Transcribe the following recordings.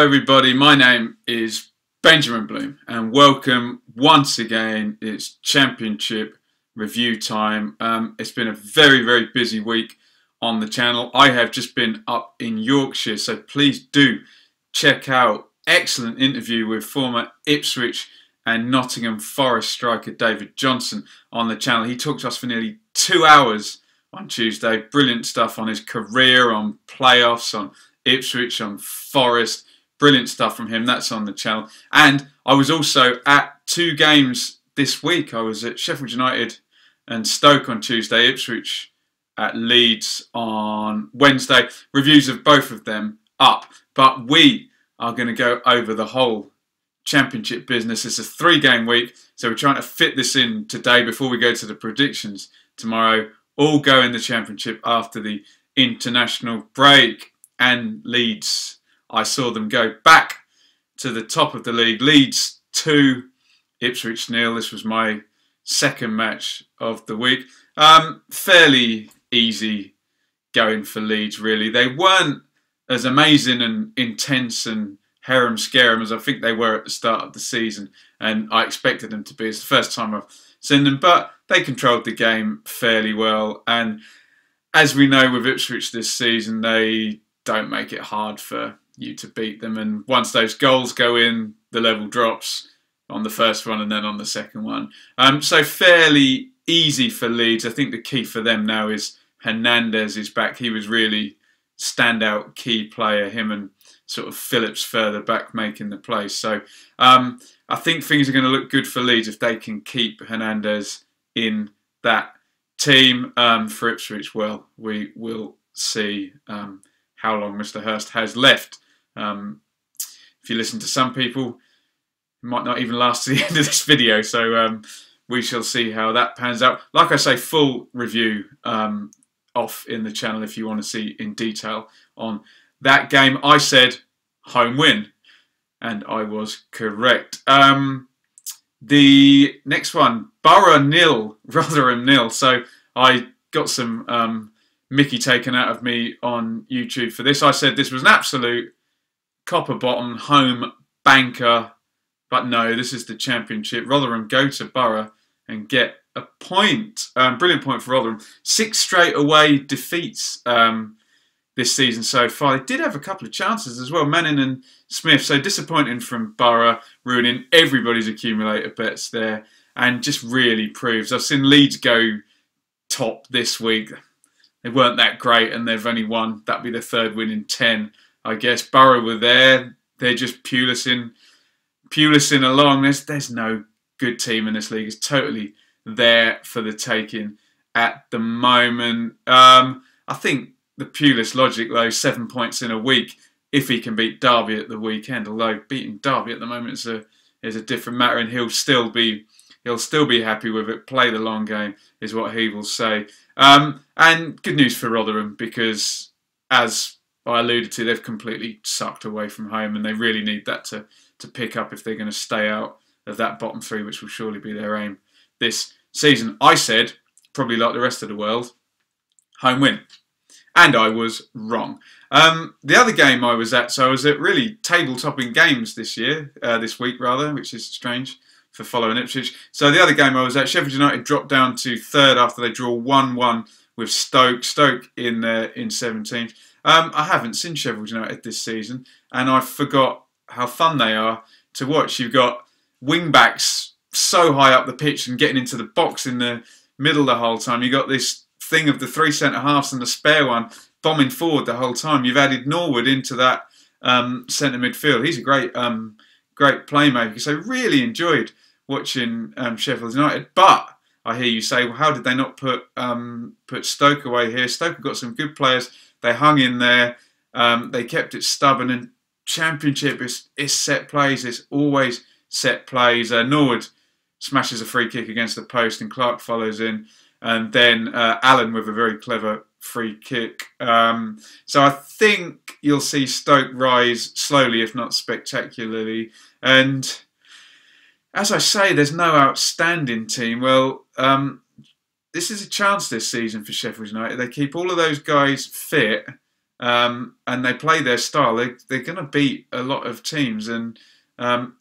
everybody, my name is Benjamin Bloom and welcome once again. It's Championship review time. It's been a very busy week on the channel. I have just been up in Yorkshire, so please do check out excellent interview with former Ipswich and Nottingham Forest striker David Johnson on the channel. He talked to us for nearly 2 hours on Tuesday. Brilliant stuff on his career, on playoffs, on Ipswich, on Forest. Brilliant stuff from him. That's on the channel. And I was also at 2 games this week. I was at Sheffield United and Stoke on Tuesday, Ipswich at Leeds on Wednesday. Reviews of both of them up. But we are going to go over the whole Championship business. It's a 3-game week, so we're trying to fit this in today before we go to the predictions tomorrow. All go in the Championship after the international break. And Leeds, I saw them go back to the top of the league. Leeds 2, Ipswich 0. This was my second match of the week. Fairly easy going for Leeds, really. They weren't as amazing and intense and harem-scarum as I think they were at the start of the season, and I expected them to be. It's the first time I've seen them, but they controlled the game fairly well. And as we know with Ipswich this season, they don't make it hard for you to beat them. And once those goals go in, the level drops on the first one and then on the second one. So fairly easy for Leeds. I think the key for them now is Hernandez is back. He was really standout key player, him and sort of Phillips further back making the play. So I think things are going to look good for Leeds if they can keep Hernandez in that team. For Ipswich, well, we will see how long Mr. Hurst has left. If you listen to some people, it might not even last to the end of this video, so we shall see how that pans out. Like I say, full review off in the channel if you want to see in detail on that game. I said home win, and I was correct. The next one, Borough 0, Rotherham 0. So I got some Mickey taken out of me on YouTube for this. I said this was an absolute copper bottom home banker, but no, this is the Championship. Rotherham go to Borough and get a point. Brilliant point for Rotherham. 6 straight away defeats this season so far. They did have a couple of chances as well, Manning and Smith. So disappointing from Borough, ruining everybody's accumulator bets there, and just really proves. I've seen Leeds go top this week. They weren't that great, and they've only won. That'd be their 3rd win in 10, I guess. Borough were there. They're just pulising along. There's no good team in this league. It's totally there for the taking at the moment. I think the Pulis logic, though, 7 points in a week if he can beat Derby at the weekend. Although beating Derby at the moment is a different matter, and he'll still be happy with it. Play the long game is what he will say. And good news for Rotherham, because as I alluded to, they've completely sucked away from home, and they really need that to pick up if they're going to stay out of that bottom 3, which will surely be their aim this season. I said, probably like the rest of the world, home win. And I was wrong. The other game I was at, so I was at really table-topping games this week, which is strange for following Ipswich. So the other game I was at, Sheffield United dropped down to 3rd after they draw 1-1 with Stoke. Stoke in 17th. I haven't seen Sheffield United this season, and I forgot how fun they are to watch. You've got wing-backs so high up the pitch and getting into the box in the middle the whole time. You've got this thing of the 3 centre-halves and the spare one bombing forward the whole time. You've added Norwood into that centre midfield. He's a great playmaker. So really enjoyed watching Sheffield United. But I hear you say, well, how did they not put Stoke away here? Stoke have got some good players. They hung in there. They kept it stubborn. And Championship is set plays. It's always set plays. Norwood smashes a free kick against the post, and Clark follows in. And then Allen with a very clever free kick. So I think you'll see Stoke rise slowly, if not spectacularly. And as I say, there's no outstanding team. Well, this is a chance this season for Sheffield United. They keep all of those guys fit. and they play their style, they're going to beat a lot of teams. And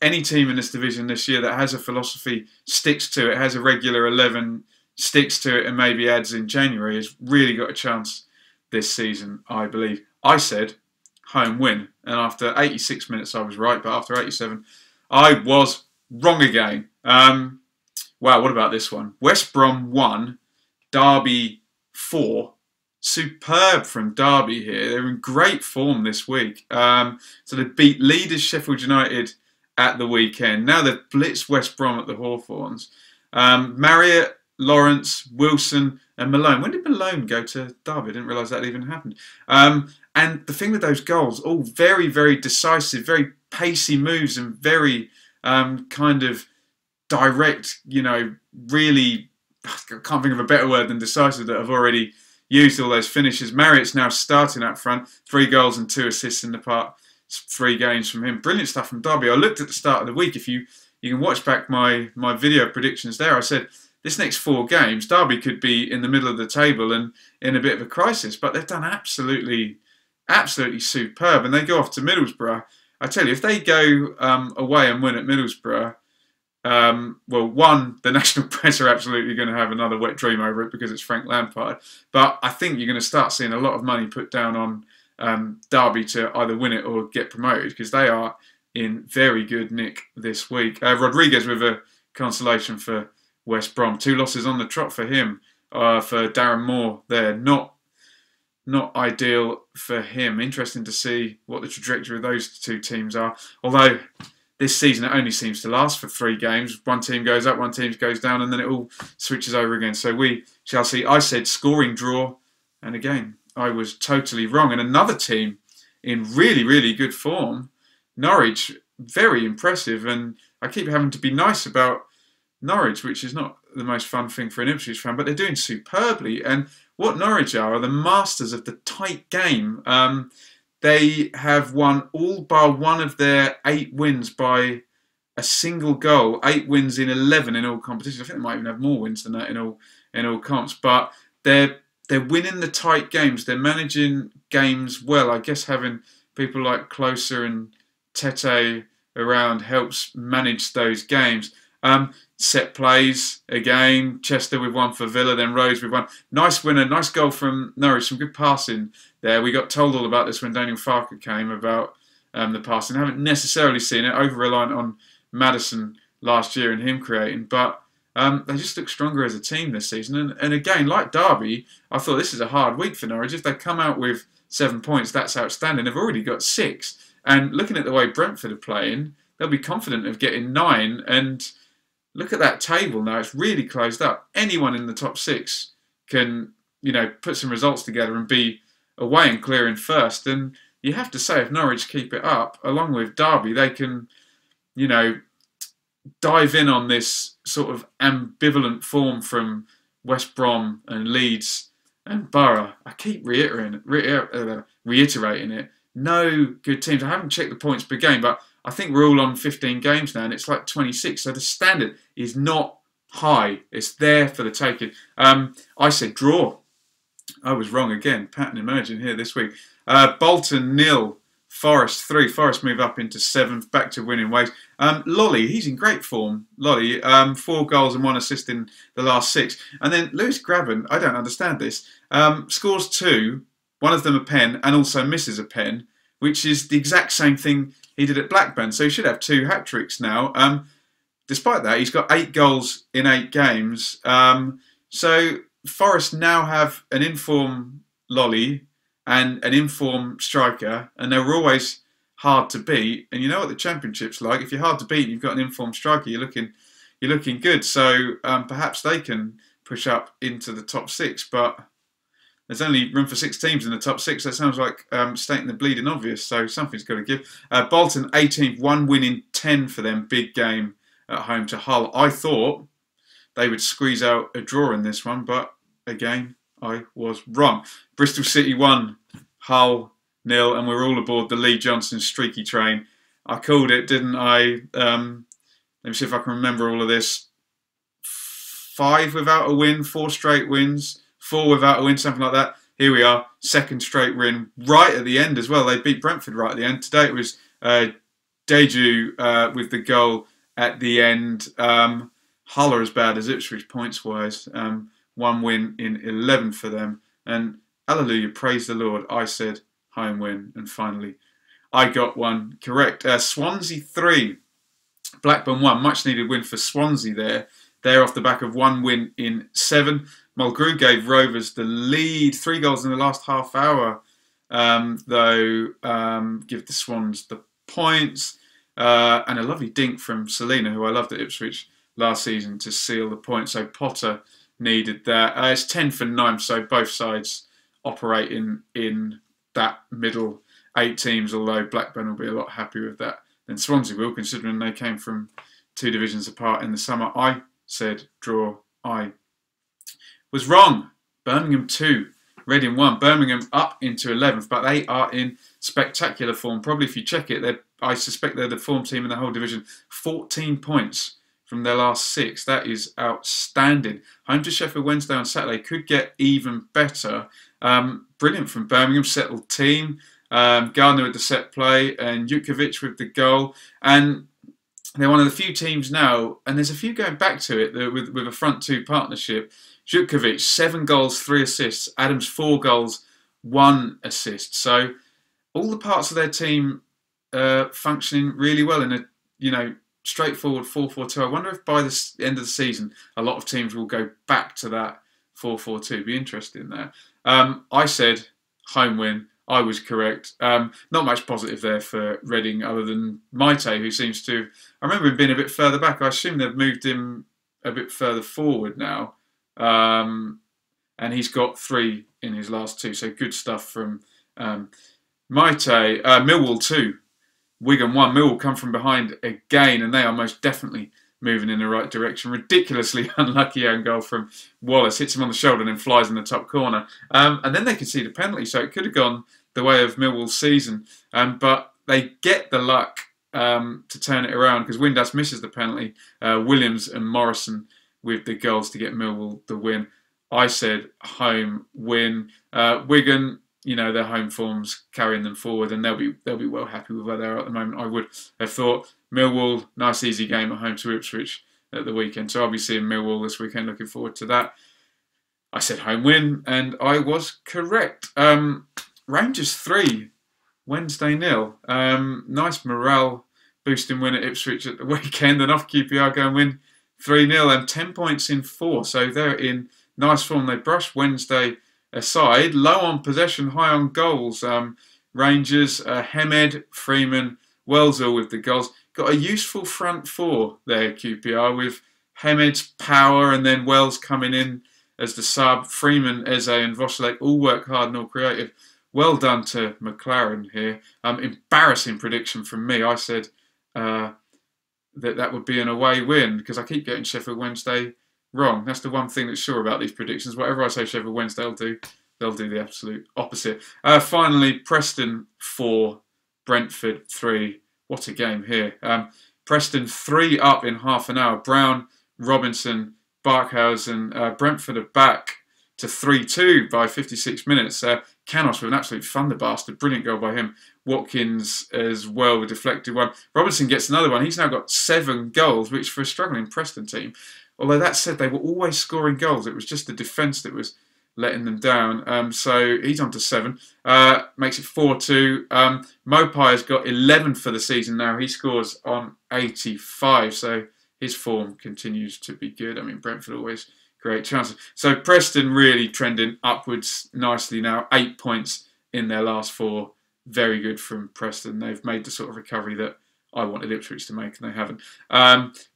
any team in this division this year that has a philosophy, sticks to it, has a regular 11, sticks to it, and maybe adds in January, has really got a chance this season, I believe. I said home win, and after 86 minutes I was right, but after 87 I was wrong again. Wow, what about this one? West Brom 1, Derby 4. Superb from Derby here. They're in great form this week. So they beat leaders Sheffield United at the weekend. Now they've blitzed West Brom at the Hawthorns. Marriott, Lawrence, Wilson and Malone. When did Malone go to Derby? I didn't realise that even happened. And the thing with those goals, all very, very decisive, very pacey moves and very kind of direct, really, I can't think of a better word than decisive that I've already used all those finishes. Marriott's now starting up front, 3 goals and 2 assists in the part 3 games from him. Brilliant stuff from Derby. I looked at the start of the week. If you can watch back my video predictions there, I said this next 4 games, Derby could be in the middle of the table and in a bit of a crisis, but they've done absolutely superb. And they go off to Middlesbrough. I tell you, if they go away and win at Middlesbrough, well, one, the national press are absolutely going to have another wet dream over it because it's Frank Lampard. But I think you're going to start seeing a lot of money put down on Derby to either win it or get promoted, because they are in very good nick this week. Rodriguez with a consolation for West Brom. 2 losses on the trot for him. For Darren Moore there, not ideal for him. Interesting to see what the trajectory of those 2 teams are. Although this season it only seems to last for 3 games. One team goes up, one team goes down, and then it all switches over again. So we shall see. I said scoring draw, and again, I was totally wrong. And another team in really, really good form, Norwich, very impressive. And I keep having to be nice about Norwich, which is not the most fun thing for an Ipswich fan, but they're doing superbly. And what Norwich are the masters of the tight game. They have won all bar one of their 8 wins by a single goal. 8 wins in 11 in all competitions. I think they might even have more wins than that in all comps. But they're winning the tight games. They're managing games well. I guess having people like Closer and Tete around helps manage those games. Set plays again. Chester with one for Villa, then Rose with one. Nice winner, nice goal from Norwich. Some good passing there. We got told all about this when Daniel Farker came about the passing. I haven't necessarily seen it. Over reliant on Maddison last year and him creating, but they just look stronger as a team this season. And again, like Derby, I thought this is a hard week for Norwich. If they come out with 7 points, that's outstanding. They've already got 6. And looking at the way Brentford are playing, they'll be confident of getting 9. And look at that table now. It's really closed up. Anyone in the top 6 can, put some results together and be away and clearing first. And you have to say, if Norwich keep it up, along with Derby, they can, dive in on this sort of ambivalent form from West Brom and Leeds and Borough. I keep reiterating it. No good teams. I haven't checked the points per game, but I think we're all on 15 games now, and it's like 26. So the standard is not high. It's there for the taking. I said draw. I was wrong again. Pattern emerging here this week. Bolton 0, Forest 3. Forest move up into 7th, back to winning ways. Lolly, he's in great form. Lolly, 4 goals and 1 assist in the last 6. And then Lewis Graben, I don't understand this, scores 2, one of them a pen, and also misses a pen, which is the exact same thing he did at Blackburn. So he should have 2 hat-tricks now. Despite that, he's got 8 goals in 8 games. So Forest now have an in-form Lolly and an in-form striker, and they were always hard to beat. And you know what the Championship's like. If you're hard to beat and you've got an in-form striker, you're looking good. So perhaps they can push up into the top 6. But there's only room for 6 teams in the top 6. That sounds like stating the bleeding obvious. So something's got to give. Bolton 18th, 1 win in 10 for them. Big game at home to Hull. I thought they would squeeze out a draw in this one, but again, I was wrong. Bristol City 1, Hull 0, and we're all aboard the Lee Johnson streaky train. I called it, didn't I? Let me see if I can remember all of this. 5 without a win, 4 straight wins, 4 without a win, something like that. here we are, second straight win right at the end as well. They beat Brentford right at the end. Today it was Deju with the goal at the end. Hull are as bad as Ipswich points-wise. One win in 11 for them. And hallelujah, praise the Lord, I said home win. And finally, I got one correct. Swansea 3, Blackburn 1. Much needed win for Swansea there. They're off the back of one win in 7. Mulgrew gave Rovers the lead. 3 goals in the last half hour, though give the Swans the points. And a lovely dink from Selina, who I loved at Ipswich last season, to seal the point. So Potter needed that. It's 10 for 9, so both sides operating in that middle 8 teams, although Blackburn will be a lot happier with that than Swansea will, considering they came from 2 divisions apart in the summer. I said draw. I was wrong. Birmingham 2, Reading 1. Birmingham up into 11th, but they are in spectacular form. Probably if you check it, I suspect they're the form team in the whole division. 14 points from their last 6. That is outstanding. Home to Sheffield Wednesday on Saturday. Could get even better. Brilliant from Birmingham. Settled team. Gardner with the set play and Jutkiewicz with the goal. And they're one of the few teams now, and there's a few going back to it with a front 2 partnership. Jutkiewicz, 7 goals, 3 assists. Adams, 4 goals, 1 assist. So all the parts of their team functioning really well in a straightforward 4-4-2. I wonder if by the end of the season a lot of teams will go back to that 4-4-2. Be interesting there. I said home win. I was correct. Not much positive there for Reading other than Maite, who seems to... I remember him being a bit further back. I assume they've moved him a bit further forward now. And he's got 3 in his last 2. So good stuff from Maite. Millwall 2, Wigan 1. Millwall come from behind again, and they are most definitely moving in the right direction. Ridiculously unlucky own goal from Wallace. Hits him on the shoulder and then flies in the top corner. And then they concede a penalty, so it could have gone the way of Millwall's season. But they get the luck to turn it around because Windass misses the penalty. Williams and Morrison with the goals to get Millwall the win. I said home win. Wigan, their home form's carrying them forward, and they'll be well happy with where they are at the moment. I would have thought. Millwall, nice easy game at home to Ipswich at the weekend. So I'll be seeing Millwall this weekend. Looking forward to that. I said home win, and I was correct. Rangers 3, Wednesday 0. Nice morale boosting win at Ipswich at the weekend, and off QPR go and win 3-0 and 10 points in 4. So they're in nice form. They brushed Wednesday aside. Low on possession, high on goals. Rangers, Hemed, Freeman, Wellsall with the goals. Got a useful front 4 there, QPR, with Hemed's power and then Wells coming in as the sub. Freeman, Eze and Voslek all work hard and all creative. Well done to McLaren here. Embarrassing prediction from me. I said that would be an away win because I keep getting Sheffield Wednesday wrong. That's the one thing that's sure about these predictions. Whatever I say Sheffield Wednesday will do, they'll do the absolute opposite. Finally, Preston 4, Brentford 3. What a game here. Preston 3 up in half an hour. Brown, Robinson, Barkhausen. Brentford are back to 3-2 by 56 minutes. Canos with an absolute thunderbastard. Brilliant goal by him. Watkins as well with a deflected one. Robinson gets another one. He's now got 7 goals, which for a struggling Preston team. Although that said, they were always scoring goals. It was just the defence that was letting them down. So he's on to 7. Makes it 4-2. Mopai has got 11 for the season now. He scores on 85. So his form continues to be good. I mean, Brentford always create chances. So Preston really trending upwards nicely now. 8 points in their last 4. Very good from Preston. They've made the sort of recovery that I wanted Ipswich to make, and they haven't.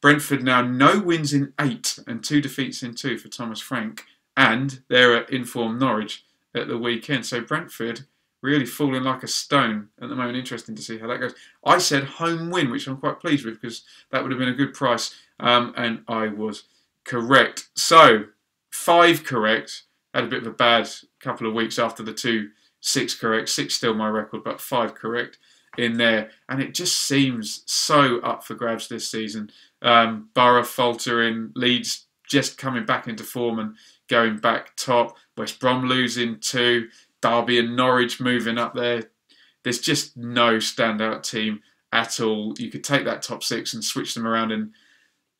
Brentford now no wins in 8 and 2 defeats in 2 for Thomas Frank. And they're at informed Norwich at the weekend. So Brentford really falling like a stone at the moment. Interesting to see how that goes. I said home win, which I'm quite pleased with because that would have been a good price. And I was correct. So 5 correct. Had a bit of a bad couple of weeks after the 2 6 correct. 6 still my record, but 5 correct in there. And it just seems so up for grabs this season. Borough faltering, Leeds just coming back into form and going back top. West Brom losing 2. Derby and Norwich moving up there. There's just no standout team at all. You could take that top 6 and switch them around, and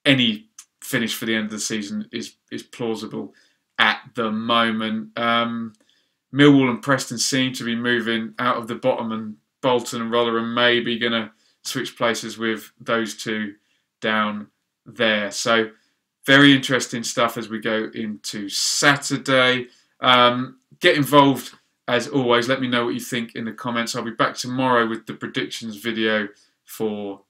any finish for the end of the season is plausible at the moment. Millwall and Preston seem to be moving out of the bottom, and Bolton and Rotherham may be going to switch places with those two down there. So very interesting stuff as we go into Saturday. Get involved as always. Let me know what you think in the comments. I'll be back tomorrow with the predictions video for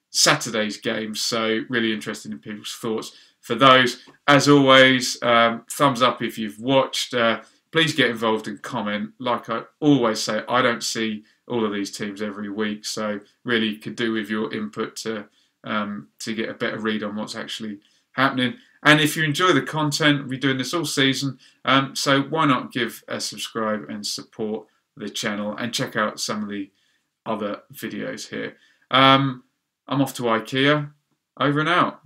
Saturday's game. So really interested in people's thoughts for those. As always, thumbs up if you've watched. Please get involved and comment. Like I always say, I don't see all of these teams every week, so really could do with your input to get a better read on what's actually happening. And if you enjoy the content, we'll be doing this all season, so why not give a subscribe and support the channel and check out some of the other videos here. I'm off to IKEA. Over and out.